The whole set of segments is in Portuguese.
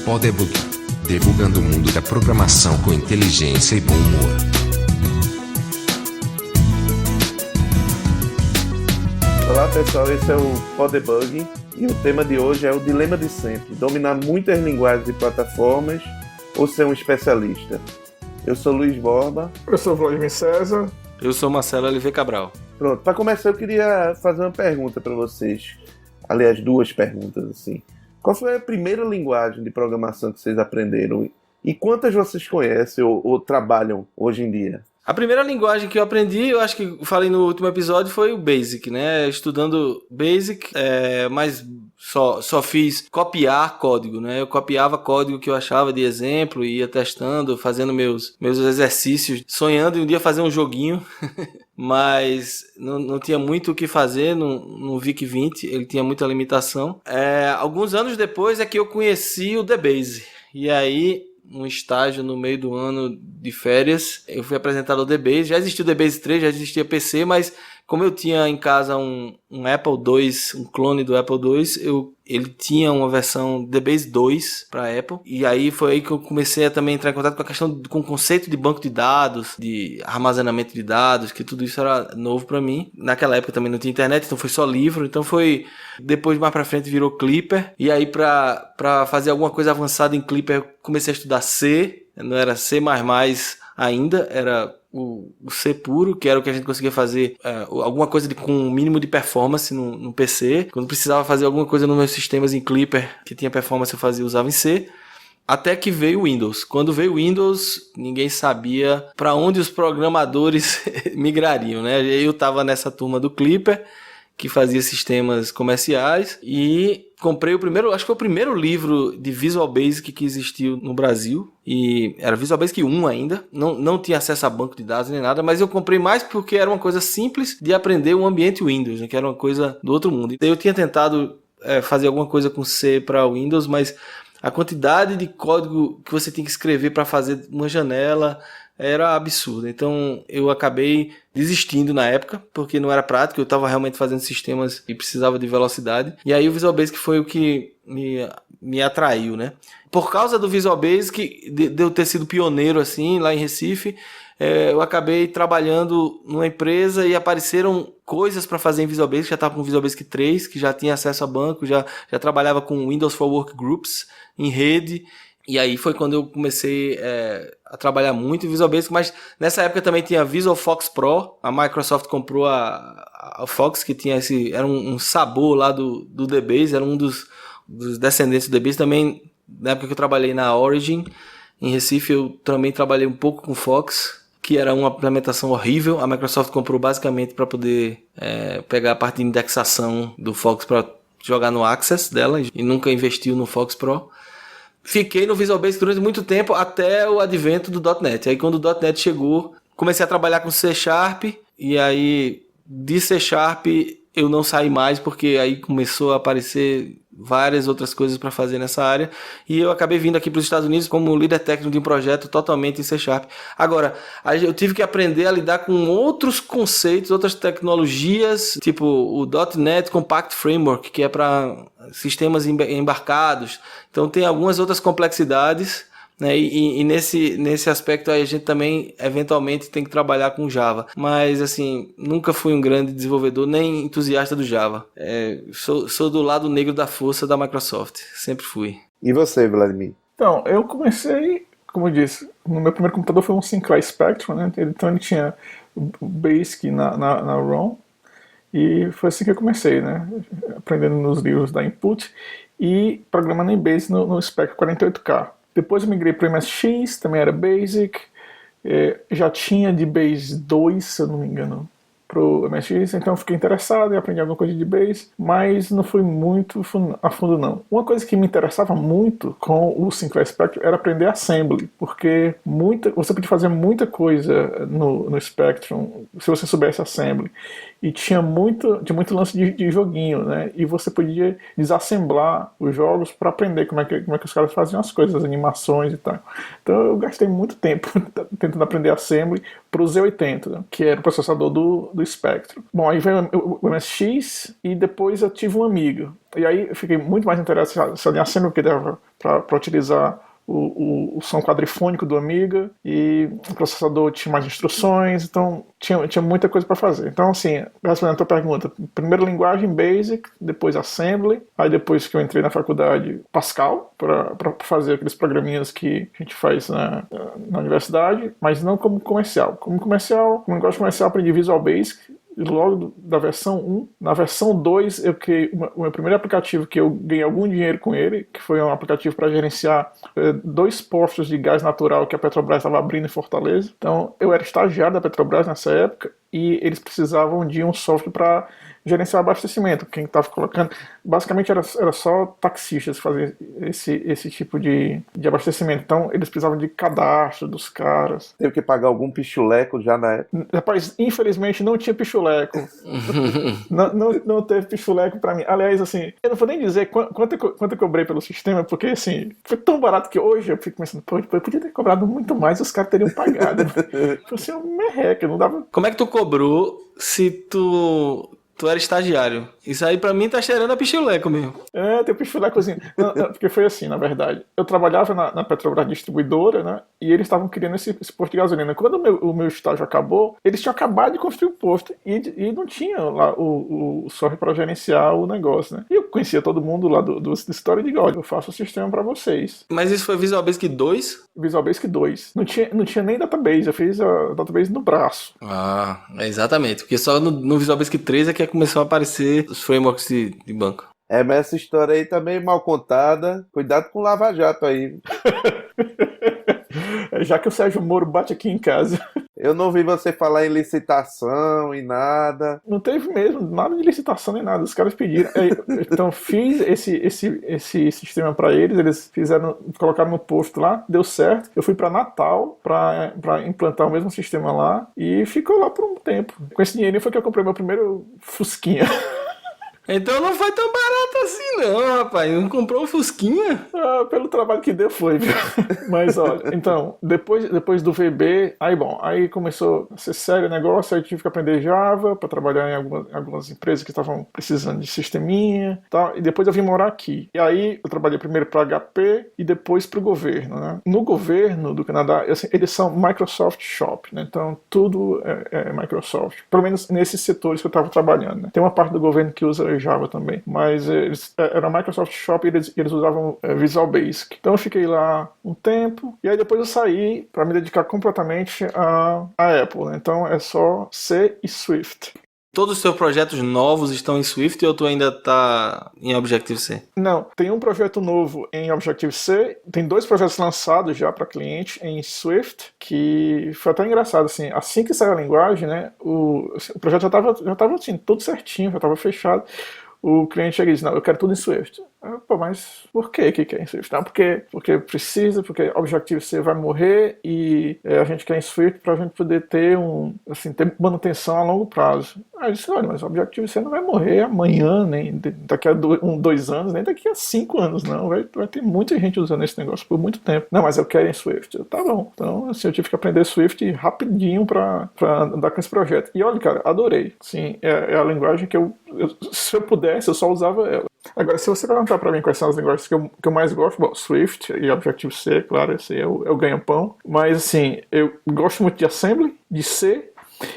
Podebug. Debugando o mundo da programação com inteligência e bom humor. Olá pessoal, esse é o Podebug e o tema de hoje é o dilema de sempre: dominar muitas linguagens e plataformas ou ser um especialista. Eu sou Luiz Borba. Eu sou Vladimir César. Eu sou Marcelo Oliveira Cabral. Pronto, para começar eu queria fazer uma pergunta para vocês. Aliás, duas perguntas assim. Qual foi a primeira linguagem de programação que vocês aprenderam? E quantas vocês conhecem ou trabalham hoje em dia? A primeira linguagem que eu aprendi, eu acho que eu falei no último episódio, foi o Basic, né? Estudando Basic, mas só fiz copiar código, né? Eu copiava código que eu achava de exemplo, ia testando, fazendo meus exercícios, sonhando em um dia fazer um joguinho, mas não tinha muito o que fazer no VIC-20, ele tinha muita limitação. Alguns anos depois é que eu conheci o DBase, e aí, um estágio no meio do ano de férias, eu fui apresentado ao DBase. Já existia o DBase 3, já existia PC, mas como eu tinha em casa um Apple II, um clone do Apple II, ele tinha uma versão DBase 2 para Apple, e aí foi aí que eu comecei a também entrar em contato com o conceito de banco de dados, de armazenamento de dados, que tudo isso era novo para mim. Naquela época também não tinha internet, então foi só livro, então foi... Depois, mais pra frente, virou Clipper, e aí pra fazer alguma coisa avançada em Clipper, eu comecei a estudar C, não era C++ ainda, era o C puro, que era o que a gente conseguia fazer alguma coisa com um mínimo de performance no PC. Quando precisava fazer alguma coisa nos meus sistemas em Clipper, que tinha performance, eu usava em C. Até que veio o Windows. Quando veio o Windows, ninguém sabia para onde os programadores migrariam, né? Eu estava nessa turma do Clipper, que fazia sistemas comerciais, e comprei acho que foi o primeiro livro de Visual Basic que existiu no Brasil, e era Visual Basic 1 ainda, não tinha acesso a banco de dados nem nada, mas eu comprei mais porque era uma coisa simples de aprender o ambiente Windows, né, que era uma coisa do outro mundo. Eu tinha tentado fazer alguma coisa com C para Windows, mas a quantidade de código que você tem que escrever para fazer uma janela era absurdo, então eu acabei desistindo na época, porque não era prático, eu estava realmente fazendo sistemas e precisava de velocidade, e aí o Visual Basic foi o que me atraiu, né? Por causa do Visual Basic, de eu ter sido pioneiro assim, lá em Recife, eu acabei trabalhando numa empresa e apareceram coisas para fazer em Visual Basic. Já estava com o Visual Basic 3, que já tinha acesso a banco, já trabalhava com Windows for Workgroups em rede. E aí foi quando eu comecei a trabalhar muito em Visual Basic, mas nessa época também tinha Visual Fox Pro. A Microsoft comprou a Fox, que tinha era um sabor lá do DBase, era um dos descendentes do DBase. Também, na época que eu trabalhei na Origin, em Recife, eu também trabalhei um pouco com Fox, que era uma implementação horrível. A Microsoft comprou basicamente para poder pegar a parte de indexação do Fox para jogar no Access dela, e nunca investiu no Fox Pro. Fiquei no Visual Basic durante muito tempo, até o advento do .NET. Aí quando o .NET chegou, comecei a trabalhar com C#, e aí de C# eu não saí mais, porque aí começou a aparecer várias outras coisas para fazer nessa área, e eu acabei vindo aqui para os Estados Unidos como líder técnico de um projeto totalmente em C#. Agora, eu tive que aprender a lidar com outros conceitos, outras tecnologias, tipo o .NET Compact Framework, que é para sistemas embarcados. Então tem algumas outras complexidades, né? E nesse aspecto aí a gente também eventualmente tem que trabalhar com Java, mas assim, nunca fui um grande desenvolvedor nem entusiasta do Java. Sou do lado negro da força da Microsoft, sempre fui. E você, Vladimir? Então, eu comecei, como eu disse, no meu primeiro computador foi um Sinclair Spectrum, né? Então ele tinha o Basic na ROM, e foi assim que eu comecei, né? Aprendendo nos livros da Input e programando em Basic no Spectrum 48K. Depois eu migrei para o MSX, também era Basic, já tinha de Base 2, se eu não me engano, para o MSX, então eu fiquei interessado em aprender alguma coisa de Base, mas não fui muito a fundo não. Uma coisa que me interessava muito com o Sinclair Spectrum era aprender Assembly, porque você podia fazer muita coisa no Spectrum se você soubesse Assembly. e tinha muito lance de joguinho, né? E você podia desassemblar os jogos para aprender como é que os caras faziam as coisas, as animações e tal. Então eu gastei muito tempo tentando aprender Assembly para o Z80, né? Que era o processador do Spectrum. Bom, aí veio o MSX e depois eu tive um Amiga. E aí eu fiquei muito mais interessado em Assembly, porque dava para utilizar o som quadrifônico do Amiga, e o processador tinha mais instruções, então tinha muita coisa para fazer. Então, assim, respondendo a tua pergunta, primeira linguagem Basic, depois Assembly, aí depois que eu entrei na faculdade, Pascal, para fazer aqueles programinhas que a gente faz na universidade, mas não como comercial. Como linguagem comercial, aprendi Visual Basic, logo da versão 1. Na versão 2, eu criei o meu primeiro aplicativo que eu ganhei algum dinheiro com ele, que foi um aplicativo para gerenciar 2 postos de gás natural que a Petrobras estava abrindo em Fortaleza. Então, eu era estagiário da Petrobras nessa época e eles precisavam de um software para gerenciar abastecimento. Quem estava colocando, basicamente era só taxistas fazer esse tipo de abastecimento. Então eles precisavam de cadastro dos caras. Teve que pagar algum pichuleco já na época? Rapaz, infelizmente não tinha pichuleco. não teve pichuleco pra mim. Aliás, assim, eu não vou nem dizer quanto eu cobrei pelo sistema, porque assim, foi tão barato que hoje eu fico pensando, pô, eu podia ter cobrado muito mais e os caras teriam pagado. Foi assim, uma merreca, não dava. Como é que tu cobrou se tu era estagiário? Isso aí pra mim tá cheirando a pichuleco mesmo. Tem o pichulecozinho. Não, porque foi assim, na verdade. Eu trabalhava na Petrobras distribuidora, né? E eles estavam criando esse posto de gasolina. Quando o meu estágio acabou, eles tinham acabado de construir o posto. E não tinha lá o software para gerenciar o negócio, né? E eu conhecia todo mundo lá do história e digo, olha, eu faço o sistema para vocês. Mas isso foi Visual Basic 2? Visual Basic 2. Não tinha nem database. Eu fiz a database no braço. Ah, exatamente. Porque só no Visual Basic 3 é que começou a aparecer os frameworks de banco. Mas essa história aí tá meio mal contada. Cuidado com o Lava Jato aí. Já que o Sérgio Moro bate aqui em casa. Eu não vi você falar em licitação e nada. Não teve mesmo, nada de licitação nem nada. Os caras pediram. Então fiz esse sistema para eles colocaram no posto lá, deu certo. Eu fui para Natal para implantar o mesmo sistema lá e ficou lá por um tempo. Com esse dinheiro foi que eu comprei meu primeiro Fusquinha. Então não foi tão barato assim não, rapaz. Não comprou um Fusquinha? Pelo trabalho que deu foi, viu? Mas olha, então, depois do VB, aí começou a ser sério o negócio, aí eu tive que aprender Java para trabalhar em algumas empresas que estavam precisando de sisteminha e tal, e depois eu vim morar aqui. E aí eu trabalhei primeiro para HP e depois para o governo, né? No governo do Canadá, assim, eles são Microsoft Shop, né? Então tudo é Microsoft, pelo menos nesses setores que eu estava trabalhando, né? Tem uma parte do governo que usa Java também, mas era Microsoft Shop e eles usavam Visual Basic. Então eu fiquei lá um tempo e aí depois eu saí para me dedicar completamente à Apple, né? Então é só C e Swift. Todos os seus projetos novos estão em Swift ou tu ainda tá em Objective-C? Não, tem um projeto novo em Objective-C, tem 2 projetos lançados já para cliente em Swift, que foi até engraçado, assim que saiu a linguagem, né, o projeto já tava assim, tudo certinho, já estava fechado. O cliente chega e diz, não, eu quero tudo em Swift. Pô, mas por que quer em Swift? Não, porque precisa, porque Objective-C vai morrer e a gente quer em Swift para a gente poder ter ter manutenção a longo prazo. Aí eu disse, olha, mas Objective-C não vai morrer amanhã, nem daqui a 2 anos, nem daqui a 5 anos, não. Vai ter muita gente usando esse negócio por muito tempo. Não, mas eu quero em Swift. Tá bom. Então, assim, eu tive que aprender Swift rapidinho para andar com esse projeto. E olha, cara, adorei. Sim, é a linguagem que se eu pudesse, eu só usava ela. Agora, se você perguntar para mim quais são as linguagens que eu mais gosto, bom, Swift e Objective-C, claro, esse é o ganha-pão. Mas, assim, eu gosto muito de Assembly, de C.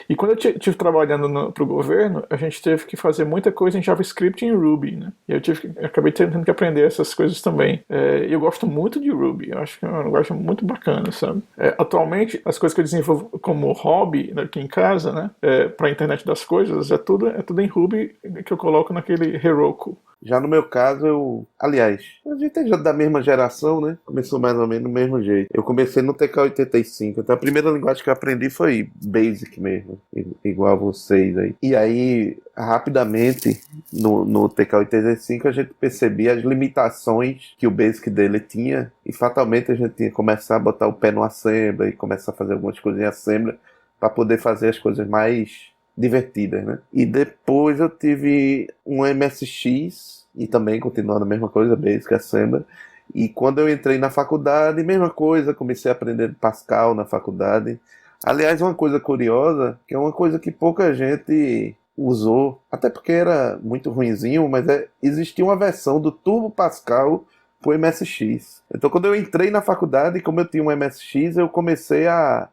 E quando eu estive trabalhando para o governo, a gente teve que fazer muita coisa em JavaScript e em Ruby, né? E eu acabei tendo que aprender essas coisas também. Eu gosto muito de Ruby, eu acho que é uma linguagem muito bacana, sabe? Atualmente, as coisas que eu desenvolvo como hobby aqui em casa, né? Para a internet das coisas, é tudo em Ruby que eu coloco naquele Heroku. Já no meu caso, aliás, a gente é já da mesma geração, né? Começou mais ou menos do mesmo jeito. Eu comecei no TK-85, então a primeira linguagem que eu aprendi foi Basic mesmo, igual a vocês aí. E aí, rapidamente, no TK-85 a gente percebia as limitações que o Basic dele tinha e fatalmente a gente tinha que começar a botar o pé no Assembly e começar a fazer algumas coisas em Assembly para poder fazer as coisas mais divertidas, né? E depois eu tive um MSX, e também continuando a mesma coisa, Basic Assembly. E quando eu entrei na faculdade, mesma coisa, comecei a aprender Pascal na faculdade. Aliás, uma coisa curiosa, que é uma coisa que pouca gente usou, até porque era muito ruinzinho, mas existia uma versão do Turbo Pascal pro MSX. Então, quando eu entrei na faculdade, como eu tinha um MSX, eu comecei a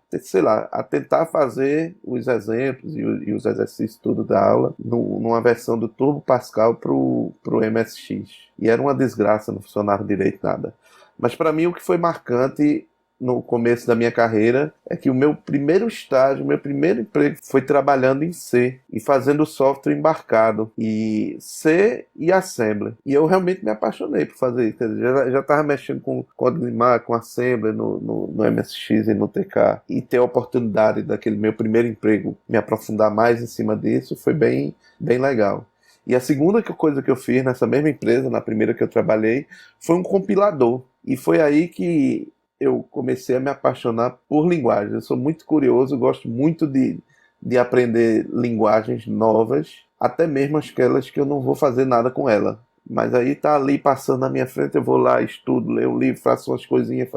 tentar fazer os exemplos e os exercícios tudo da aula numa versão do Turbo Pascal pro MSX. E era uma desgraça, não funcionava direito nada. Mas para mim o que foi marcante no começo da minha carreira é que o meu primeiro estágio, meu primeiro emprego foi trabalhando em C e fazendo software embarcado, e C e Assembly. E eu realmente me apaixonei por fazer isso. Quer dizer, já estava mexendo com código Mac, com Assembly no MSX e no TK, e ter a oportunidade daquele meu primeiro emprego me aprofundar mais em cima disso foi bem, bem legal. E a segunda coisa que eu fiz nessa mesma empresa, na primeira que eu trabalhei, foi um compilador. E foi aí que eu comecei a me apaixonar por linguagens. Eu sou muito curioso, gosto muito de aprender linguagens novas, até mesmo aquelas que eu não vou fazer nada com ela. Mas aí tá ali passando na minha frente, eu vou lá, estudo, leio um livro, faço umas coisinhas,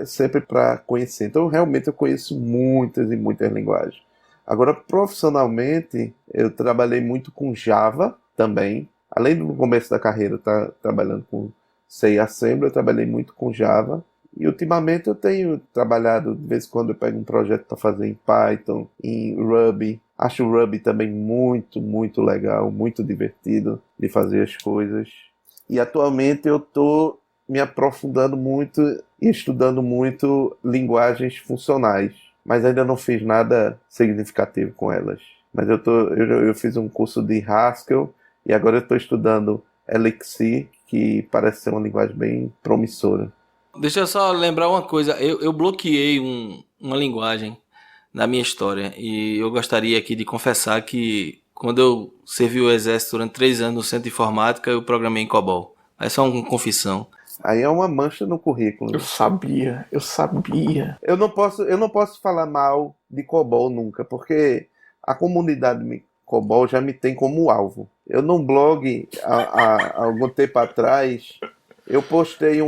sempre para conhecer. Então, realmente, eu conheço muitas e muitas linguagens. Agora, profissionalmente, eu trabalhei muito com Java também. Além do começo da carreira, estar trabalhando com C e Assembly, eu trabalhei muito com Java. E ultimamente eu tenho trabalhado, de vez em quando eu pego um projeto para fazer em Python, em Ruby. Acho o Ruby também muito, muito legal, muito divertido de fazer as coisas. E atualmente eu estou me aprofundando muito e estudando muito linguagens funcionais, mas ainda não fiz nada significativo com elas. Mas eu fiz um curso de Haskell e agora eu estou estudando Elixir, que parece ser uma linguagem bem promissora. Deixa eu só lembrar uma coisa. Eu bloqueei uma linguagem na minha história. E eu gostaria aqui de confessar que quando eu servi o exército durante 3 anos no centro de informática, eu programei em COBOL. É só uma confissão. Aí é uma mancha no currículo. Eu sabia. Eu não posso falar mal de COBOL nunca, porque a comunidade COBOL já me tem como alvo. Eu num blog, há algum tempo atrás, eu postei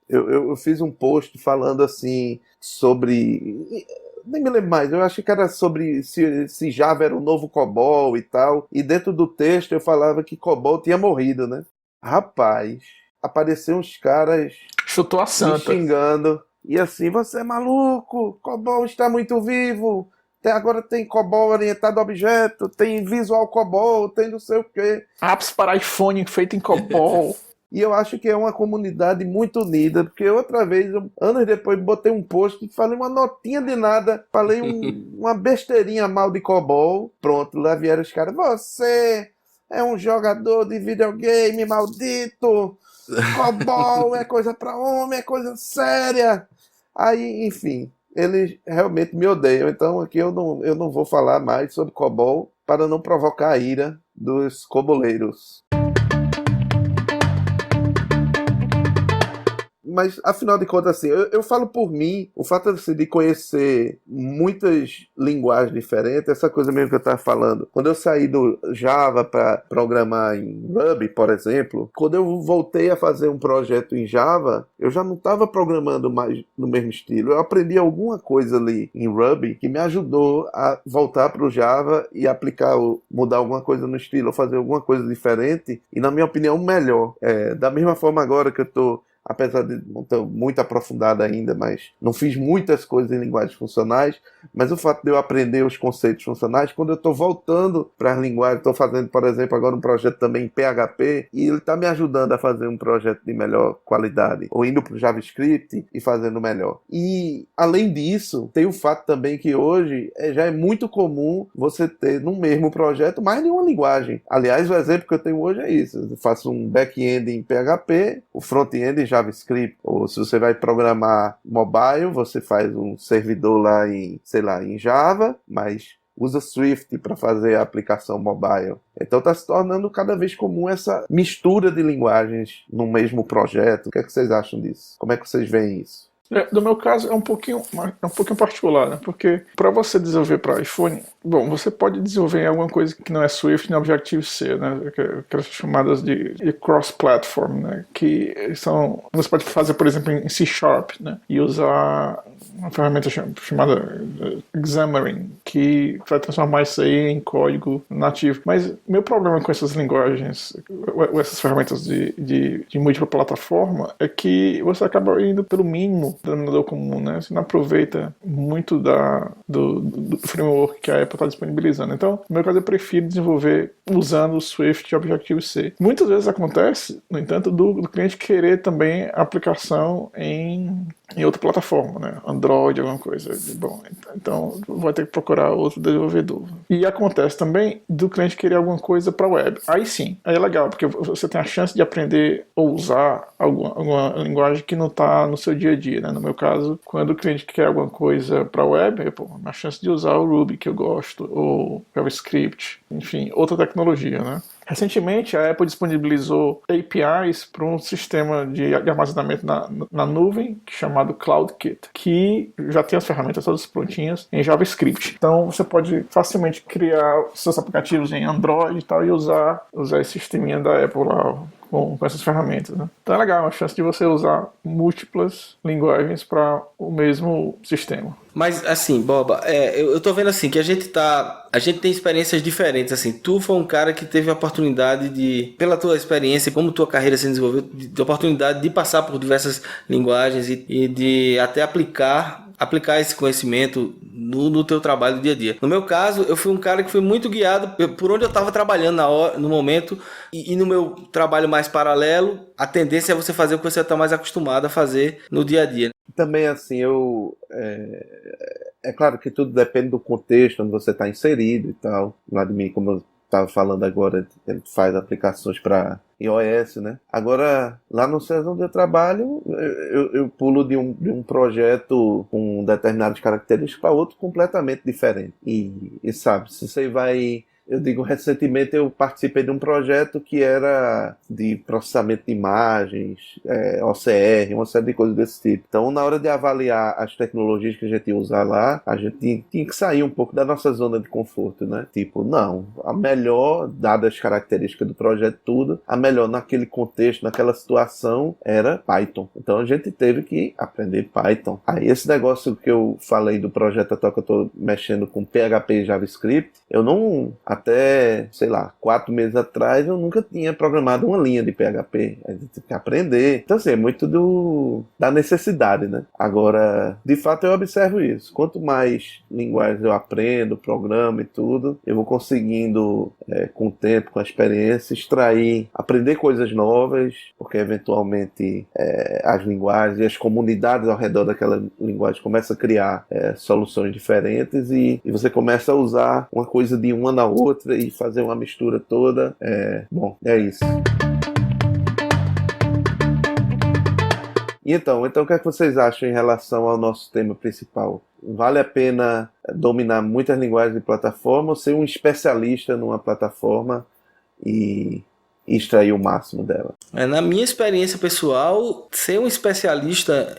Eu fiz um post falando assim sobre... Nem me lembro mais, eu acho que era sobre se Java era o novo COBOL e tal. E dentro do texto eu falava que COBOL tinha morrido, né? Rapaz, apareceram uns caras Chutou a me santa. xingando. E assim, você é maluco, COBOL está muito vivo. Agora tem COBOL orientado a objeto, tem Visual COBOL, tem não sei o quê. Apps para iPhone feito em COBOL. E eu acho que é uma comunidade muito unida, porque outra vez, anos depois, botei um post, falei uma notinha de nada, falei uma besteirinha mal de COBOL, pronto, lá vieram os caras, você é um jogador de videogame maldito, COBOL é coisa pra homem, é coisa séria. Aí, enfim, eles realmente me odeiam, então aqui eu não vou falar mais sobre COBOL para não provocar a ira dos coboleiros. Mas, afinal de contas, assim, eu falo por mim, o fato assim, de conhecer muitas linguagens diferentes, essa coisa mesmo que eu estava falando. Quando eu saí do Java para programar em Ruby, por exemplo, quando eu voltei a fazer um projeto em Java, eu já não estava programando mais no mesmo estilo. Eu aprendi alguma coisa ali em Ruby que me ajudou a voltar para o Java e aplicar, mudar alguma coisa no estilo, ou fazer alguma coisa diferente, e, na minha opinião, melhor. Da mesma forma agora que eu estou, apesar de não estar muito aprofundado ainda, mas não fiz muitas coisas em linguagens funcionais, mas o fato de eu aprender os conceitos funcionais, quando eu estou voltando para as linguagens, estou fazendo, por exemplo, agora um projeto também em PHP, e ele está me ajudando a fazer um projeto de melhor qualidade, ou indo para o JavaScript e fazendo melhor. E, além disso, tem o fato também que hoje já é muito comum você ter no mesmo projeto mais de uma linguagem. Aliás, o exemplo que eu tenho hoje é isso. Eu faço um back-end em PHP, o front-end em JavaScript, ou se você vai programar mobile, você faz um servidor lá em Java, mas usa Swift para fazer a aplicação mobile. Então está se tornando cada vez comum essa mistura de linguagens no mesmo projeto. O que é que vocês acham disso? Como é que vocês veem isso? No meu caso é um pouquinho particular, né? Porque para você desenvolver para iPhone, Bom, você pode desenvolver alguma coisa que não é Swift em Objective-C, né? Aquelas chamadas de cross-platform, né? Que são... Você pode fazer, por exemplo, em C#, né? E usar uma ferramenta chamada Xamarin, que vai transformar isso aí em código nativo. Mas meu problema com essas linguagens, essas ferramentas de múltipla plataforma, é que você acaba indo pelo mínimo denominador comum, né? Você não aproveita muito do framework que a Apple está disponibilizando. Então, no meu caso, eu prefiro desenvolver usando o Swift e Objective-C. Muitas vezes acontece, no entanto, do cliente querer também a aplicação em outra plataforma, né? Android, alguma coisa. Bom, então vai ter que procurar outro desenvolvedor. E acontece também do cliente querer alguma coisa para web. Aí sim, aí é legal, porque você tem a chance de aprender ou usar alguma linguagem que não está no seu dia a dia, né? No meu caso, quando o cliente quer alguma coisa para web, a chance de usar o Ruby, que eu gosto, ou JavaScript, enfim, outra tecnologia, né? Recentemente, a Apple disponibilizou APIs para um sistema de armazenamento na nuvem chamado CloudKit, que já tem as ferramentas todas prontinhas em JavaScript. Então, você pode facilmente criar seus aplicativos em Android e tal e usar esse sisteminha da Apple lá com essas ferramentas, né? Então é legal, uma chance de você usar múltiplas linguagens para o mesmo sistema. Mas, assim, Boba, eu tô vendo assim que a gente tem experiências diferentes, assim. Tu foi um cara que teve a oportunidade de, pela tua experiência, como tua carreira se desenvolveu, de oportunidade de passar por diversas linguagens e de até aplicar esse conhecimento no teu trabalho do dia a dia. No meu caso, eu fui um cara que foi muito guiado por onde eu estava trabalhando no momento e no meu trabalho mais paralelo, a tendência é você fazer o que você está mais acostumado a fazer no dia a dia. Também, assim, é claro que tudo depende do contexto onde você está inserido e tal. Lá de mim, como eu estava falando agora, ele faz aplicações para iOS, né? Agora, lá no César onde eu trabalho, eu pulo de um projeto com determinadas características para outro completamente diferente. E sabe, se você vai... Eu digo, recentemente eu participei de um projeto que era de processamento de imagens, OCR, uma série de coisas desse tipo. Então, na hora de avaliar as tecnologias que a gente ia usar lá, a gente tinha que sair um pouco da nossa zona de conforto, né? Tipo, não, a melhor, dadas as características do projeto tudo, a melhor naquele contexto, naquela situação, era Python. Então, a gente teve que aprender Python. Aí, esse negócio que eu falei do projeto atual que eu estou mexendo com PHP e JavaScript, eu não... Até, sei lá, 4 meses atrás eu nunca tinha programado uma linha de PHP. A gente tem que aprender. Então, assim, é muito da necessidade, né? Agora, de fato, eu observo isso. Quanto mais linguagens eu aprendo, programa e tudo, eu vou conseguindo, com o tempo, com a experiência, aprender coisas novas, porque eventualmente as linguagens e as comunidades ao redor daquela linguagem começam a criar soluções diferentes e você começa a usar uma coisa de uma na outra e fazer uma mistura toda. Bom, é isso. Então, o que é que vocês acham em relação ao nosso tema principal? Vale a pena dominar muitas linguagens de plataforma ou ser um especialista numa plataforma e extrair o máximo dela? Na minha experiência pessoal, ser um especialista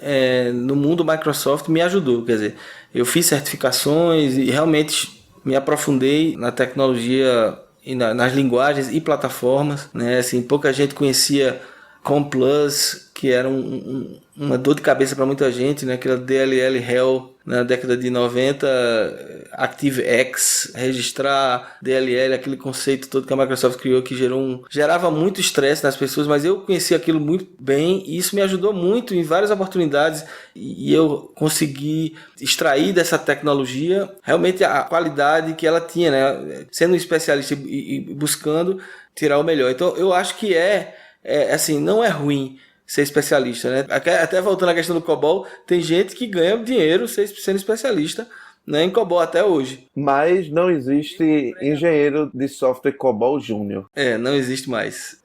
no mundo Microsoft me ajudou. Quer dizer, eu fiz certificações e realmente me aprofundei na tecnologia e nas linguagens e plataformas, né? Assim, pouca gente conhecia ComPlus, que era uma dor de cabeça para muita gente, né? Aquela DLL Hell na década de 90, ActiveX, registrar DLL, aquele conceito todo que a Microsoft criou que gerava muito estresse nas pessoas, mas eu conheci aquilo muito bem e isso me ajudou muito em várias oportunidades e eu consegui extrair dessa tecnologia realmente a qualidade que ela tinha, né? Sendo um especialista e buscando tirar o melhor. Então eu acho que assim, não é ruim ser especialista, né? Até voltando à questão do COBOL, tem gente que ganha dinheiro sendo especialista, né, em COBOL até hoje. Mas não existe engenheiro de software COBOL Júnior. Não existe mais.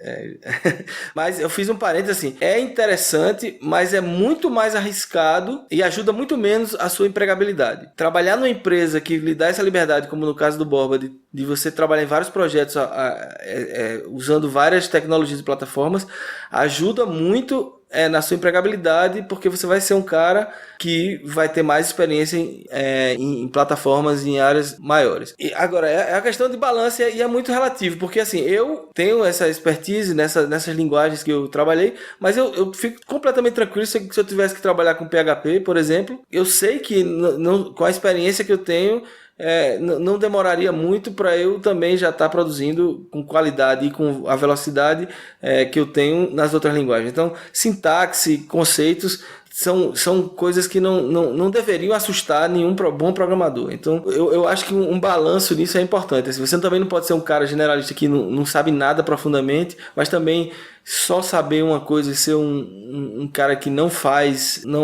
Mas eu fiz um parênteses assim, é interessante, mas é muito mais arriscado e ajuda muito menos a sua empregabilidade. Trabalhar numa empresa que lhe dá essa liberdade, como no caso do Borba, de você trabalhar em vários projetos usando várias tecnologias e plataformas, ajuda muito na sua empregabilidade, porque você vai ser um cara que vai ter mais experiência em plataformas em áreas maiores. E agora, é a questão de balanço e é muito relativo, porque assim, eu tenho essa expertise nessas linguagens que eu trabalhei, mas eu fico completamente tranquilo se eu tivesse que trabalhar com PHP, por exemplo. Eu sei que com a experiência que eu tenho, não demoraria muito para eu também já estar produzindo com qualidade e com a velocidade que eu tenho nas outras linguagens. Então, sintaxe, conceitos são coisas que não deveriam assustar nenhum bom programador. Então, eu acho que um balanço nisso é importante. Assim, você também não pode ser um cara generalista que não sabe nada profundamente, mas também só saber uma coisa e ser um cara que não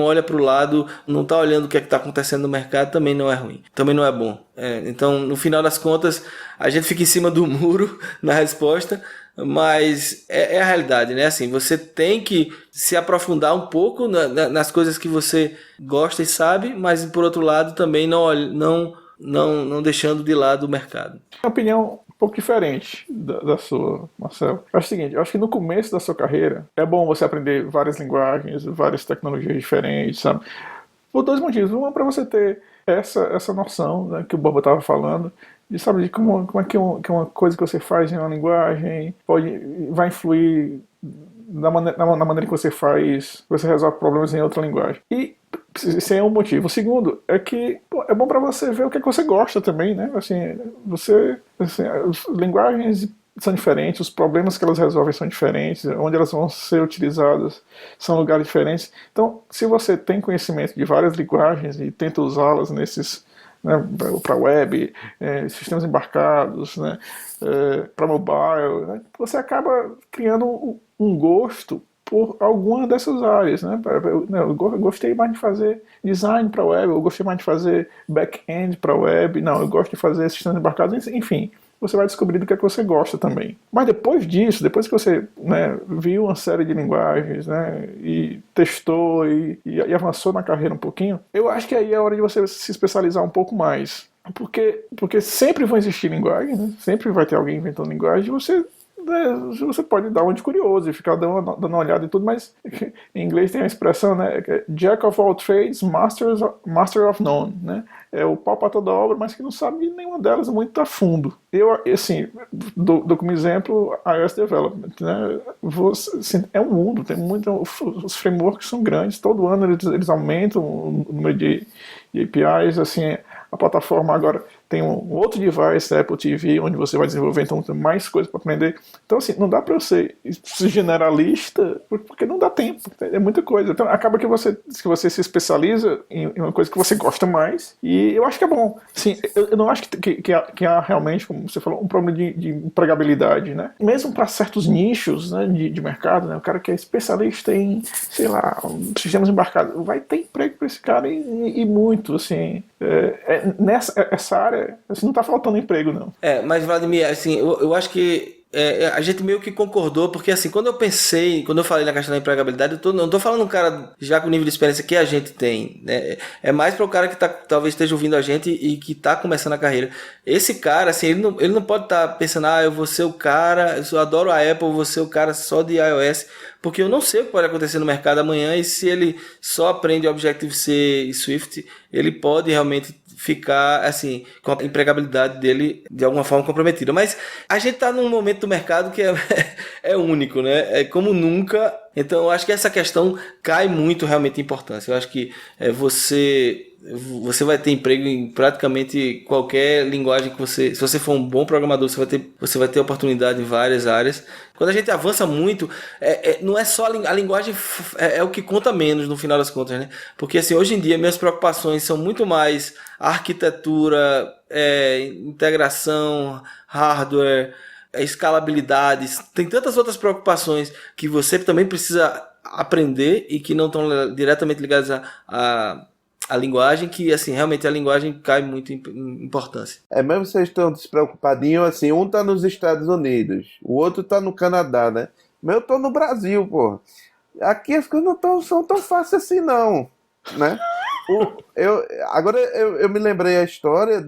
olha para o lado, não está olhando o que está acontecendo no mercado, também não é ruim, também não é bom. Então, no final das contas, a gente fica em cima do muro na resposta, mas é a realidade, né? Assim, você tem que se aprofundar um pouco nas coisas que você gosta e sabe, mas por outro lado também não deixando de lado o mercado. Uma opinião um pouco diferente da sua, Marcelo. Eu acho o seguinte, eu acho que no começo da sua carreira é bom você aprender várias linguagens, várias tecnologias diferentes, sabe? Por dois motivos. Um é para você ter essa noção, né, que o Borba estava falando, de como é que uma coisa que você faz em uma linguagem vai influir na maneira que você resolve problemas em outra linguagem. E esse é um motivo. O segundo é que é bom para você ver o que você gosta também, né? Assim, as linguagens são diferentes, os problemas que elas resolvem são diferentes, onde elas vão ser utilizadas são lugares diferentes. Então, se você tem conhecimento de várias linguagens e tenta usá-las nesses, né, para web, sistemas embarcados, né, para mobile, né, você acaba criando um gosto por alguma dessas áreas, né? Eu gostei mais de fazer design para web, eu gostei mais de fazer back-end para web, eu gosto de fazer sistemas embarcados, enfim. Você vai descobrir do que é que você gosta também. Mas depois disso, depois que você, né, viu uma série de linguagens, né, e testou e avançou na carreira um pouquinho, eu acho que aí é a hora de você se especializar um pouco mais. Porque sempre vão existir linguagens, né? Sempre vai ter alguém inventando linguagem, você pode dar uma de curioso e ficar dando uma olhada e tudo, mas em inglês tem a expressão, né, que é Jack of all trades, master of none, né? É o pau para toda obra, mas que não sabe nenhuma delas muito a fundo. Eu, assim, dou como exemplo iOS Development, né? Assim, é um mundo, tem os frameworks são grandes, todo ano eles aumentam o número de APIs, assim, a plataforma agora tem um outro device, Apple TV, onde você vai desenvolver, então tem mais coisas para aprender. Então, assim, não dá para ser generalista, porque não dá tempo, é muita coisa. Então, acaba que você se especializa em uma coisa que você gosta mais, e eu acho que é bom. Assim, eu não acho que há realmente, como você falou, um problema de empregabilidade, né? Mesmo para certos nichos, né, de mercado, né? O cara que é especialista em, sei lá, sistemas embarcados, vai ter emprego para esse cara e muito, assim. Essa área, assim, não tá faltando emprego, não. Mas Vladimir, assim, eu acho que a gente meio que concordou, porque assim, quando eu falei na questão da empregabilidade, eu não tô falando um cara já com o nível de experiência que a gente tem, né? É mais para o cara que talvez esteja ouvindo a gente e que tá começando a carreira. Esse cara, assim, ele não pode estar pensando, eu vou ser o cara, eu adoro a Apple, eu vou ser o cara só de iOS, porque eu não sei o que pode acontecer no mercado amanhã, e se ele só aprende Objective-C e Swift, ele pode realmente ficar, assim, com a empregabilidade dele de alguma forma comprometida. Mas a gente está num momento do mercado que é único, né? É como nunca. Então eu acho que essa questão cai muito realmente em importância. Eu acho que você vai ter emprego em praticamente qualquer linguagem que se você for um bom programador, você vai ter oportunidade em várias áreas. Quando a gente avança muito, não é só a linguagem, é o que conta menos no final das contas, né? Porque assim, hoje em dia minhas preocupações são muito mais arquitetura, integração, hardware, escalabilidade. Tem tantas outras preocupações que você também precisa aprender e que não estão diretamente ligadas a linguagem, que assim, realmente a linguagem cai muito em importância. Mesmo vocês estão despreocupadinhos, assim, um tá nos Estados Unidos, o outro tá no Canadá, né? Mas eu tô no Brasil, pô. Aqui as coisas não são tão fáceis assim, não, né? Agora eu me lembrei a história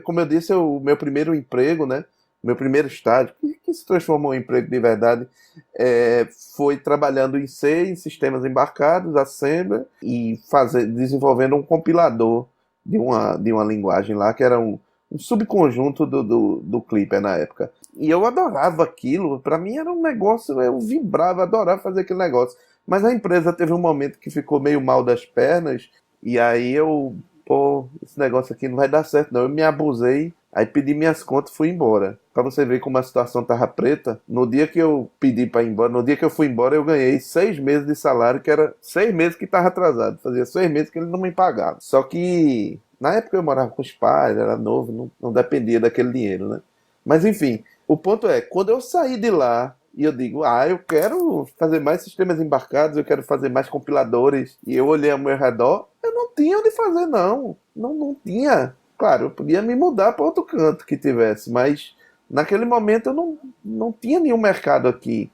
como eu disse, o meu primeiro emprego, né? Meu primeiro estágio, que que se transformou em emprego de verdade foi trabalhando em C, em sistemas embarcados, Assembler, e desenvolvendo um compilador de uma linguagem lá, que era um subconjunto do Clipper na época. E eu adorava aquilo, para mim era um negócio, eu vibrava, adorava fazer aquele negócio. Mas a empresa teve um momento que ficou meio mal das pernas, e aí esse negócio aqui não vai dar certo não. Eu me abusei, aí pedi minhas contas e fui embora. Pra você ver como a situação tava preta, no dia que eu pedi pra ir embora, no dia que eu fui embora, eu ganhei 6 meses de salário, que era 6 meses que tava atrasado. Fazia 6 meses que ele não me pagava. Só que na época eu morava com os pais, era novo, não dependia daquele dinheiro, né? Mas enfim, o ponto é, quando eu saí de lá, e eu digo, eu quero fazer mais sistemas embarcados, eu quero fazer mais compiladores, e eu olhei ao meu redor, eu não tinha onde fazer, não. Não tinha. Claro, eu podia me mudar para outro canto que tivesse, mas naquele momento eu não tinha nenhum mercado aqui.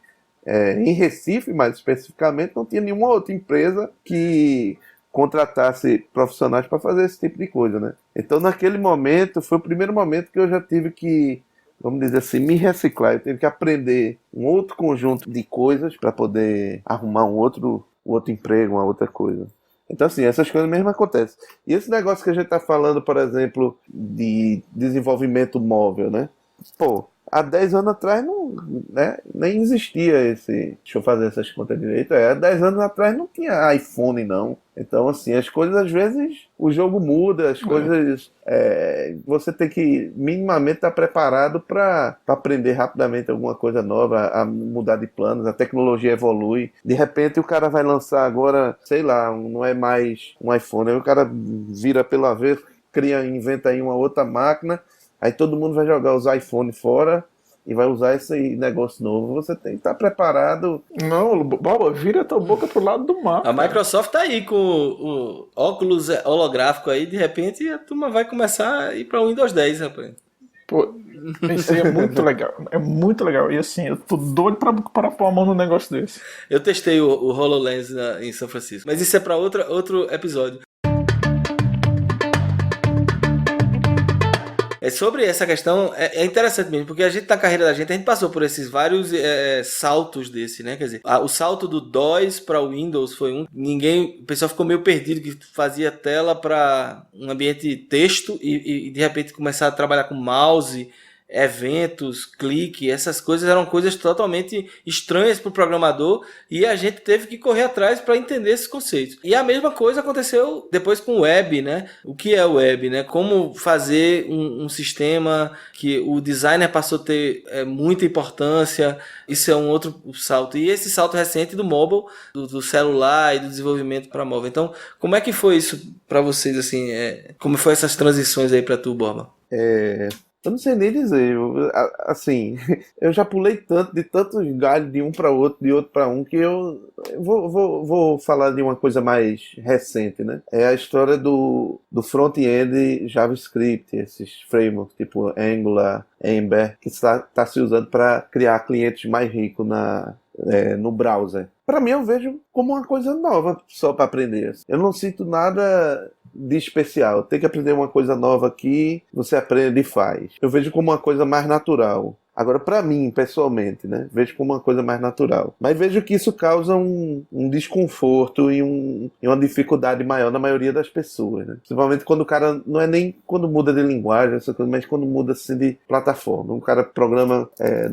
Em Recife, mais especificamente, não tinha nenhuma outra empresa que contratasse profissionais para fazer esse tipo de coisa, né? Então, naquele momento, foi o primeiro momento que eu já tive que, vamos dizer assim, me reciclar. Eu tive que aprender um outro conjunto de coisas para poder arrumar um outro emprego, uma outra coisa. Então, assim, essas coisas mesmo acontecem. E esse negócio que a gente está falando, por exemplo, de desenvolvimento móvel, né? Há 10 anos atrás nem existia esse... Deixa eu fazer essas contas direito. Há 10 anos atrás não tinha iPhone, não. Então, assim, as coisas, às vezes, o jogo muda, as coisas... você tem que minimamente estar preparado para aprender rapidamente alguma coisa nova, a mudar de planos, a tecnologia evolui. De repente, o cara vai lançar agora, sei lá, não é mais um iPhone. Aí o cara vira pelo avesso, inventa aí uma outra máquina, aí todo mundo vai jogar os iPhones fora e vai usar esse negócio novo. Você tem que estar preparado. Não, Boba, vira tua boca pro lado do mar. A Microsoft tá aí com o óculos holográfico aí, de repente a turma vai começar a ir para o Windows 10, rapaz. Pô, isso aí é muito legal. É muito legal. E assim, eu tô doido pra pôr a mão num negócio desse. Eu testei o HoloLens em São Francisco. Mas isso é para outro episódio. Sobre essa questão, é interessante mesmo, porque a gente, na carreira da gente, a gente passou por esses vários saltos desse, né? Quer dizer, o salto do DOS para o Windows foi o pessoal ficou meio perdido, que fazia tela para um ambiente texto e de repente começar a trabalhar com mouse, eventos, clique, essas coisas eram coisas totalmente estranhas para o programador e a gente teve que correr atrás para entender esses conceitos. E a mesma coisa aconteceu depois com o web, né? O que é o web, né? Como fazer um sistema que o designer passou a ter muita importância. Isso é um outro salto. E esse salto recente do mobile, do celular e do desenvolvimento para móvel. Então, como é que foi isso para vocês, assim? Como foi essas transições aí para tu, Borba? Eu não sei nem dizer, assim, eu já pulei de tantos galhos de um para outro, de outro para um, que eu vou falar de uma coisa mais recente, né? É a história do front-end JavaScript, esses frameworks tipo Angular, Ember, que está se usando para criar clientes mais ricos no browser. Para mim, eu vejo como uma coisa nova só para aprender. Eu não sinto nada de especial. Tem que aprender uma coisa nova aqui, você aprende e faz. Eu vejo como uma coisa mais natural. Agora, para mim, pessoalmente, né? Vejo como uma coisa mais natural. Mas vejo que isso causa um desconforto e uma dificuldade maior na maioria das pessoas, né? Principalmente quando o cara, não é nem quando muda de linguagem, essa coisa, mas quando muda assim, de plataforma. O cara programa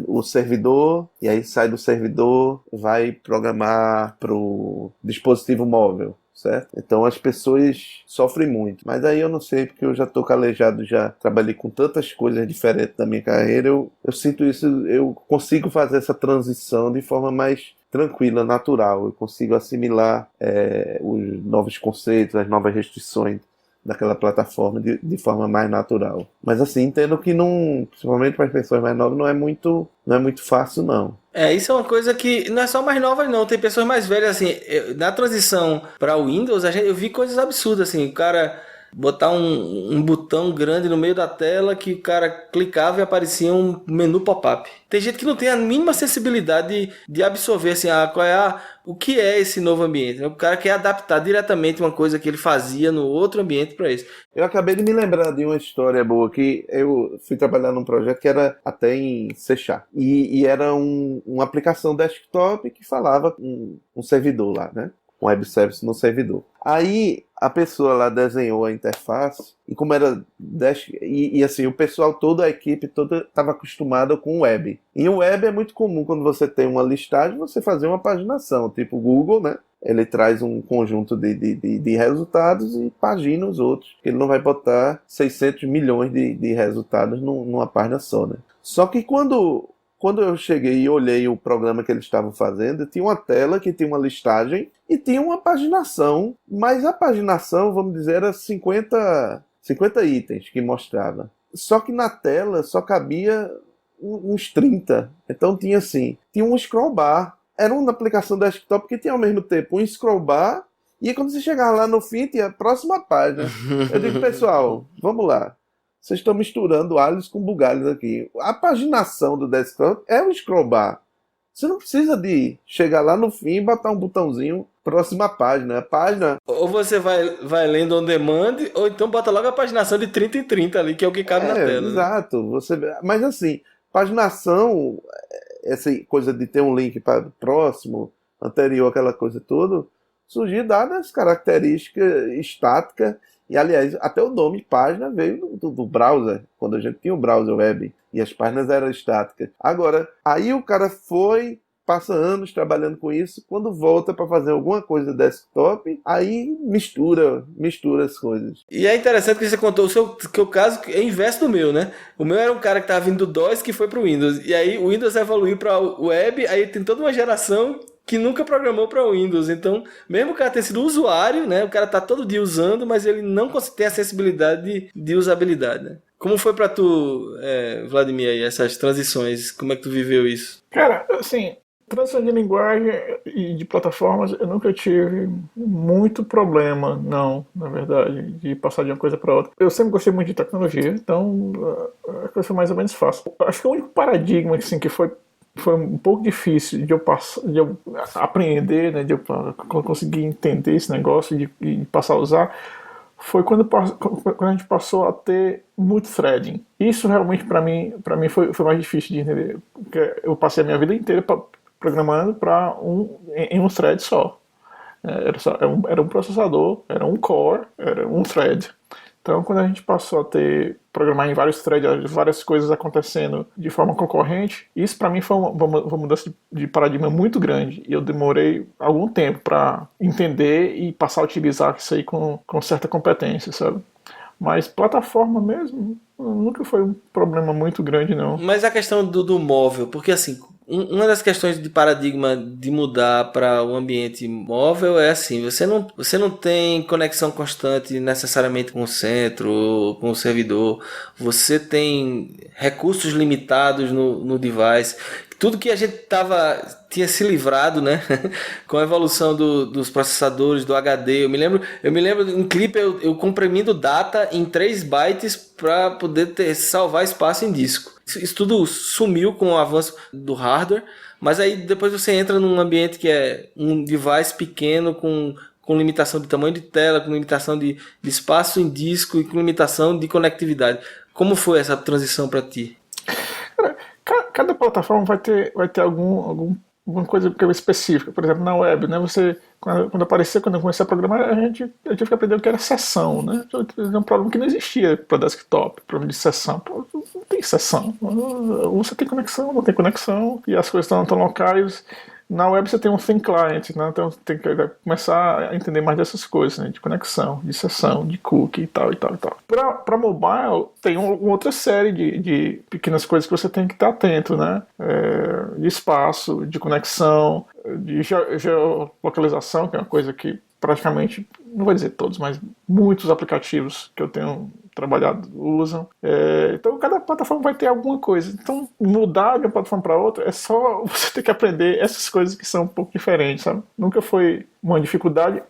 o servidor, e aí sai do servidor, vai programar pro dispositivo móvel. Certo? Então as pessoas sofrem muito. Mas aí eu não sei, porque eu já estou calejado, já trabalhei com tantas coisas diferentes na minha carreira, eu sinto isso, eu consigo fazer essa transição de forma mais tranquila, natural. Eu consigo assimilar os novos conceitos, as novas restrições daquela plataforma de forma mais natural. Mas assim, entendo que principalmente para as pessoas mais novas, não é muito fácil, não. Isso é uma coisa que não é só mais novas, não. Tem pessoas mais velhas, assim, na transição para o Windows, eu vi coisas absurdas, assim, o cara botar um botão grande no meio da tela que o cara clicava e aparecia um menu pop-up. Tem gente que não tem a mínima sensibilidade de absorver assim, o que é esse novo ambiente. O cara quer adaptar diretamente uma coisa que ele fazia no outro ambiente para isso. Eu acabei de me lembrar de uma história boa que eu fui trabalhar num projeto que era até em C#. E era uma aplicação desktop que falava com um servidor lá, né? Um web service no servidor. Aí a pessoa lá desenhou a interface e como era assim, o pessoal, toda a equipe toda estava acostumada com o web. E o web é muito comum quando você tem uma listagem, você fazer uma paginação, tipo o Google, né? Ele traz um conjunto de resultados e pagina os outros. Ele não vai botar 600 milhões de resultados numa página só, né? Só que quando eu cheguei e olhei o programa que eles estavam fazendo, tinha uma tela que tinha uma listagem e tinha uma paginação, mas a paginação, vamos dizer, era 50 itens que mostrava. Só que na tela só cabia uns 30. Então tinha um scroll bar. Era uma aplicação desktop que tinha ao mesmo tempo um scroll bar e quando você chegava lá no fim tinha a próxima página. Eu digo, pessoal, vamos lá. Vocês estão misturando alhos com bugalhos aqui. A paginação do desktop é o scroll bar. Você não precisa de chegar lá no fim e botar um botãozinho próxima página. A página... Ou você vai lendo on demand, ou então bota logo a paginação de 30 em 30 ali, que é o que cabe na tela. Exato. Né? Mas assim, paginação, essa coisa de ter um link para próximo, anterior, aquela coisa toda, surgiu dadas características estáticas. E, aliás, até o nome página veio do browser, quando a gente tinha o browser web e as páginas eram estáticas. Agora, aí o cara passa anos trabalhando com isso, quando volta para fazer alguma coisa desktop, aí mistura as coisas. E é interessante que você contou que o caso é inverso do meu, né? O meu era um cara que estava vindo do DOS que foi para o Windows, e aí o Windows evoluiu para o web, aí tem toda uma geração que nunca programou para o Windows. Então, mesmo o cara ter sido usuário, né? O cara tá todo dia usando, mas ele não tem a sensibilidade de usabilidade, né? Como foi para tu, Vladimir, aí, essas transições? Como é que tu viveu isso? Cara, assim, transição de linguagem e de plataformas, eu nunca tive muito problema, não, na verdade, de passar de uma coisa para outra. Eu sempre gostei muito de tecnologia, então a coisa foi mais ou menos fácil. Acho que o único paradigma assim, que foi um pouco difícil de eu aprender, né, de eu conseguir entender esse negócio e passar a usar, foi quando a gente passou a ter multithreading. Isso realmente para mim foi mais difícil de entender, porque eu passei a minha vida inteira programando em um thread só. Era um processador, era um core, era um thread. Então, quando a gente passou a programar em vários threads, várias coisas acontecendo de forma concorrente, isso para mim foi uma mudança de paradigma muito grande. E eu demorei algum tempo para entender e passar a utilizar isso aí com certa competência, sabe? Mas plataforma mesmo, nunca foi um problema muito grande, não. Mas a questão do móvel, porque assim, uma das questões de paradigma de mudar para o ambiente móvel é assim, você não tem conexão constante necessariamente com o centro ou com o servidor, você tem recursos limitados no device. Tudo que a gente tinha se livrado, né, com a evolução dos processadores, do HD. Eu me lembro em clipe eu comprimindo data em 3 bytes para poder salvar espaço em disco. Isso tudo sumiu com o avanço do hardware, mas aí depois você entra num ambiente que é um device pequeno com limitação de tamanho de tela, com limitação de espaço em disco e com limitação de conectividade. Como foi essa transição para ti? Cada plataforma vai ter alguma coisa que é específica. Por exemplo, na web, né? Quando eu comecei a programar, eu tive que aprender o que era sessão, né? É um problema que não existia para desktop, problema de sessão. Pô, não tem sessão. Ou você tem conexão, não tem conexão, e as coisas estão locais. Na web você tem um thin client, né? Então tem que começar a entender mais dessas coisas, né? De conexão, de sessão, de cookie e tal. Para mobile tem uma outra série de pequenas coisas que você tem que estar atento, né? De espaço, de conexão, de geolocalização, que é uma coisa que praticamente, não vou dizer todos, mas muitos aplicativos que eu tenho trabalhado usam. Então cada plataforma vai ter alguma coisa. Então mudar de uma plataforma para outra é só você ter que aprender essas coisas que são um pouco diferentes, sabe? Nunca foi uma dificuldade,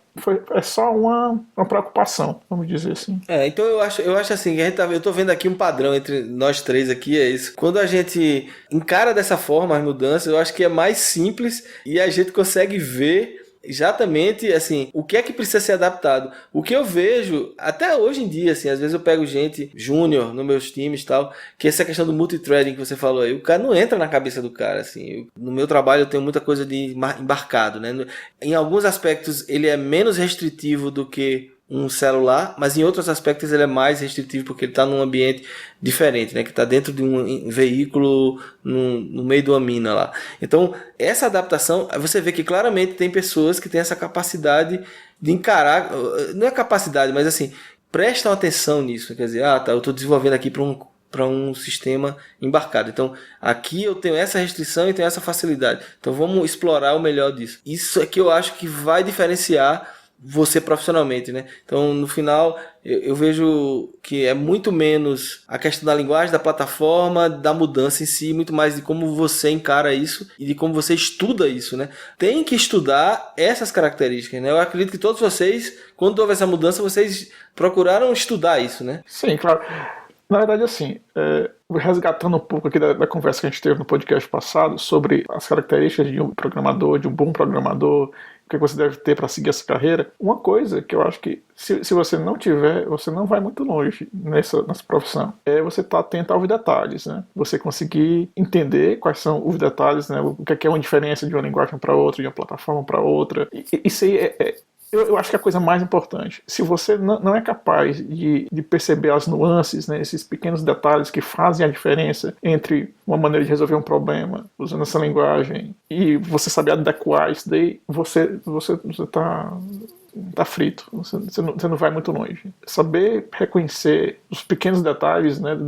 é só uma preocupação, vamos dizer assim. Então eu acho assim, eu tô vendo aqui um padrão entre nós três aqui, é isso. Quando a gente encara dessa forma as mudanças, eu acho que é mais simples e a gente consegue ver exatamente, assim, o que é que precisa ser adaptado. O que eu vejo, até hoje em dia, assim, às vezes eu pego gente júnior nos meus times e tal, que essa questão do multithreading que você falou aí, o cara não entra na cabeça do cara, assim. No meu trabalho eu tenho muita coisa de embarcado, né? Em alguns aspectos ele é menos restritivo do que um celular, mas em outros aspectos ele é mais restritivo porque ele está num ambiente diferente, né? Que está dentro de um veículo no meio de uma mina lá. Então, essa adaptação, você vê que claramente tem pessoas que têm essa capacidade de encarar, não é capacidade, mas assim, prestam atenção nisso. Quer dizer, eu estou desenvolvendo aqui para um sistema embarcado. Então, aqui eu tenho essa restrição e tenho essa facilidade. Então, vamos explorar o melhor disso. Isso é que eu acho que vai diferenciar você profissionalmente, né? Então, no final, eu vejo que é muito menos a questão da linguagem, da plataforma, da mudança em si, muito mais de como você encara isso e de como você estuda isso, né? Tem que estudar essas características, né? Eu acredito que todos vocês, quando houve essa mudança, vocês procuraram estudar isso, né? Sim, claro. Na verdade, assim, resgatando um pouco aqui da conversa que a gente teve no podcast passado sobre as características de um programador, de um bom programador, o que você deve ter para seguir essa carreira, uma coisa que eu acho que se você não tiver, você não vai muito longe nessa profissão, é você estar atento aos detalhes, né? Você conseguir entender quais são os detalhes, né? O que é uma diferença de uma linguagem para outra, de uma plataforma para outra. Isso aí eu acho que é a coisa mais importante. Se você não é capaz de perceber as nuances, né, esses pequenos detalhes que fazem a diferença entre uma maneira de resolver um problema usando essa linguagem e você saber adequar isso daí, você tá frito. Você não vai muito longe. Saber reconhecer os pequenos detalhes, né,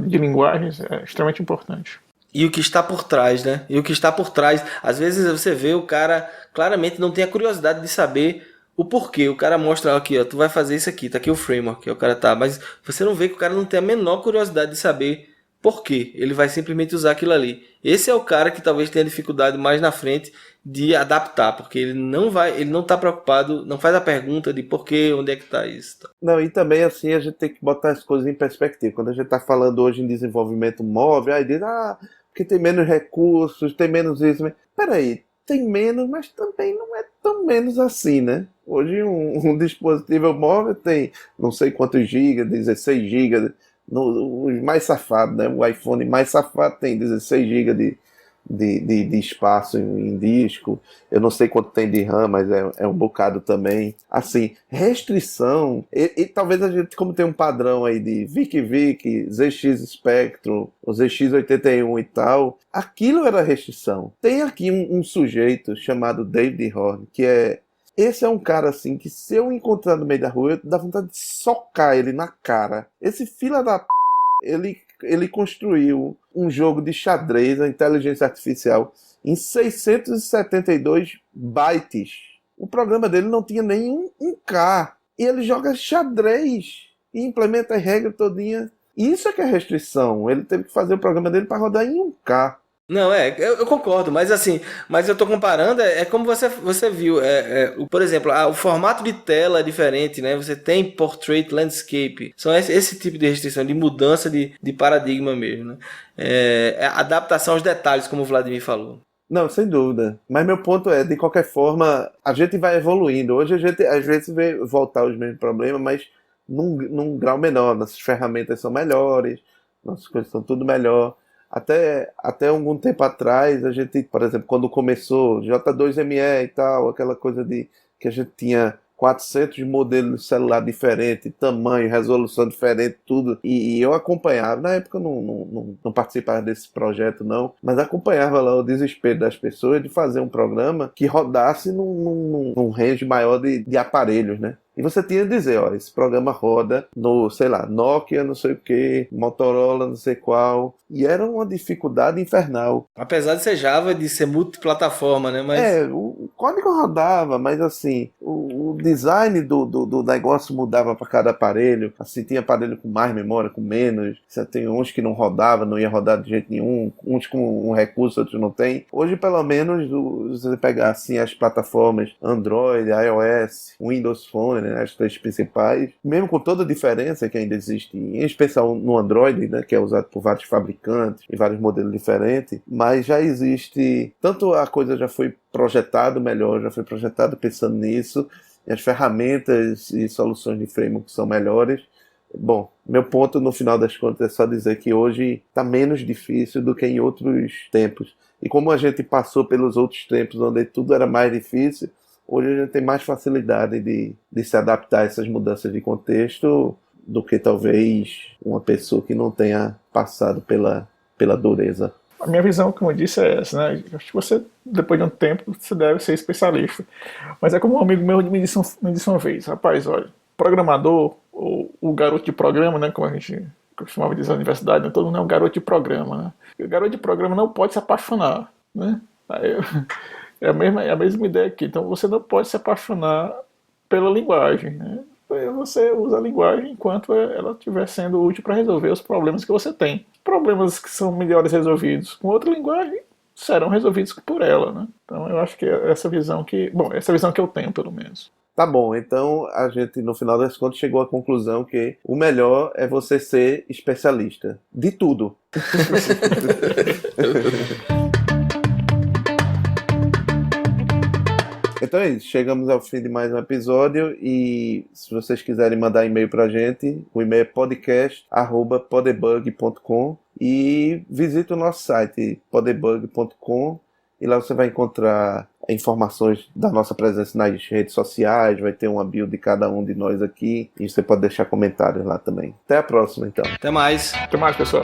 de linguagens é extremamente importante. E o que está por trás, né? E o que está por trás. Às vezes você vê o cara claramente não tem a curiosidade de saber o porquê. O cara mostra aqui, ó, tu vai fazer isso aqui, tá aqui o framework, o cara tá. Mas você não vê que o cara não tem a menor curiosidade de saber por quê. Ele vai simplesmente usar aquilo ali. Esse é o cara que talvez tenha dificuldade mais na frente de adaptar, porque ele não tá preocupado, não faz a pergunta de por quê, onde é que tá isso. Não, e também assim a gente tem que botar as coisas em perspectiva. Quando a gente tá falando hoje em desenvolvimento móvel, aí diz, porque tem menos recursos, tem menos isso. Peraí, tem menos, mas também não é tão menos assim, né? Hoje um dispositivo móvel tem não sei quantos gigas, 16 gigas, os mais safados, né? O iPhone mais safado tem 16 gigas de espaço em disco. Eu não sei quanto tem de RAM, mas é um bocado também. Assim, restrição, e talvez a gente, como tem um padrão aí de VIC, ZX Spectrum, o ZX81 e tal, aquilo era restrição. Tem aqui um sujeito chamado David Horn, esse é um cara assim, que se eu encontrar no meio da rua, eu dá vontade de socar ele na cara. Esse fila da p... Ele construiu um jogo de xadrez, a inteligência artificial, em 672 bytes. O programa dele não tinha nem um K. E ele joga xadrez e implementa a regra todinha. Isso é que é restrição. Ele teve que fazer o programa dele para rodar em 1K. Não, eu concordo, mas assim, mas eu tô comparando, como você viu, por exemplo, o formato de tela é diferente, né? Você tem Portrait Landscape, são esse tipo de restrição, de mudança de paradigma mesmo, né? Adaptação aos detalhes, como o Vladimir falou. Não, sem dúvida. Mas meu ponto é, de qualquer forma, a gente vai evoluindo. Hoje a gente às vezes vê voltar os mesmos problemas, mas num grau menor. Nossas ferramentas são melhores, nossas coisas são tudo melhor. Até algum tempo atrás, a gente, por exemplo, quando começou J2ME e tal, aquela coisa de que a gente tinha 400 modelos de celular diferentes, tamanho, resolução diferente, tudo. E eu acompanhava, na época eu não participava desse projeto não, mas acompanhava lá o desespero das pessoas de fazer um programa que rodasse num range maior de aparelhos, né? E você tinha que dizer, ó, esse programa roda no, sei lá, Nokia, não sei o que, Motorola, não sei qual. E era uma dificuldade infernal. Apesar de ser Java, de ser multiplataforma, né? Mas O código rodava, mas assim, o design do negócio mudava para cada aparelho. Assim, tinha aparelho com mais memória, com menos. Você tem uns que não rodava, não ia rodar de jeito nenhum. Uns com um recurso, outros não tem. Hoje, pelo menos, você pegar assim as plataformas Android, iOS, Windows Phone, né, as três principais, mesmo com toda a diferença que ainda existe, em especial no Android, né, que é usado por vários fabricantes e vários modelos diferentes, mas já existe, tanto a coisa já foi projetado melhor, já foi projetado pensando nisso, e as ferramentas e soluções de framework são melhores. Bom, meu ponto no final das contas é só dizer que hoje está menos difícil do que em outros tempos. E como a gente passou pelos outros tempos onde tudo era mais difícil, hoje a gente tem mais facilidade de se adaptar a essas mudanças de contexto do que talvez uma pessoa que não tenha passado pela dureza. A minha visão, como eu disse, é essa, né? Acho que você, depois de um tempo, você deve ser especialista. Mas é como um amigo meu me disse uma vez, rapaz, olha, programador, ou o garoto de programa, né, como a gente costumava dizer na universidade, né, todo mundo é um garoto de programa, né? E o garoto de programa não pode se apaixonar, né? É a mesma ideia aqui. Então você não pode se apaixonar pela linguagem, né? Você usa a linguagem enquanto ela estiver sendo útil para resolver os problemas que você tem. Problemas que são melhores resolvidos com outra linguagem serão resolvidos por ela, né? Então eu acho que é essa visão que... Bom, essa visão que eu tenho, pelo menos. Tá bom, então a gente no final das contas chegou à conclusão que o melhor é você ser especialista de tudo. Então é isso, chegamos ao fim de mais um episódio e se vocês quiserem mandar e-mail pra gente, o e-mail é podcast@podebug.com e visite o nosso site podebug.com e lá você vai encontrar informações da nossa presença nas redes sociais, vai ter uma bio de cada um de nós aqui e você pode deixar comentários lá também. Até a próxima então. até mais. Até mais, pessoal.